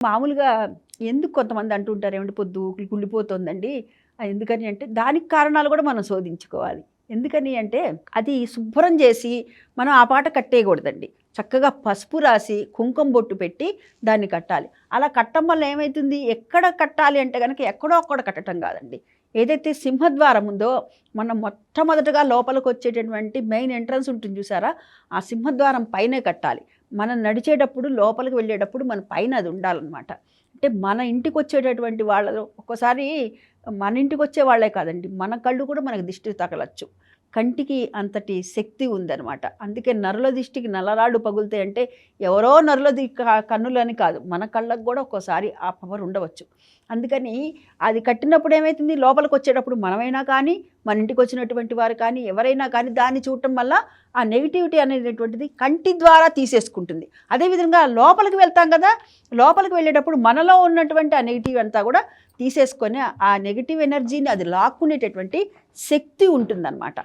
మామూలుగా ఎందుకు కొంతమంది అంటుంటారు ఏమంటే పొద్దు కుళ్ళిపోతుందండి. ఎందుకని అంటే దానికి కారణాలు కూడా మనం శోధించుకోవాలి. ఎందుకని అంటే అది శుభ్రం చేసి మనం ఆ పాట కట్టేయకూడదండి. చక్కగా పసుపు రాసి కుంకుమ బొట్టు పెట్టి దాన్ని కట్టాలి. అలా కట్టడం వల్ల ఏమవుతుంది, ఎక్కడ కట్టాలి అంటే కనుక ఎక్కడో అక్కడ కట్టడం కాదండి. ఏదైతే సింహద్వారం ఉందో మనం మొట్టమొదటగా లోపలికి వచ్చేటటువంటి మెయిన్ ఎంట్రన్స్ ఉంటుంది చూసారా, ఆ సింహద్వారం పైనే కట్టాలి. మనం నడిచేటప్పుడు లోపలికి వెళ్ళేటప్పుడు మన పైన అది ఉండాలన్నమాట. అంటే మన ఇంటికి వచ్చేటటువంటి వాళ్ళలో ఒక్కోసారి మన ఇంటికి వచ్చే వాళ్ళే కాదండి, మన కళ్ళు కూడా మనకు దిష్టి తగలచ్చు. కంటికి అంతటి శక్తి ఉందన్నమాట. అందుకే నరుల దిష్టికి నల్లరాళ్ళు పగులుతాయి అంటే ఎవరో నరులది కన్నులని కాదు, మన కళ్ళకు కూడా ఒక్కోసారి ఆ పవర్ ఉండవచ్చు. అందుకని అది కట్టినప్పుడు ఏమవుతుంది, లోపలికి వచ్చేటప్పుడు మనమైనా కానీ మన ఇంటికి వచ్చినటువంటి వారు కానీ ఎవరైనా కానీ దాన్ని చూడటం వల్ల ఆ నెగిటివిటీ అనేటటువంటిది కంటి ద్వారా తీసేసుకుంటుంది. అదేవిధంగా లోపలికి వెళ్తాం కదా, లోపలికి వెళ్ళేటప్పుడు మనలో ఉన్నటువంటి ఆ నెగిటివ్ అంతా కూడా తీసేసుకొని ఆ నెగిటివ్ ఎనర్జీని అది లాక్కునేటటువంటి శక్తి ఉంటుందన్నమాట.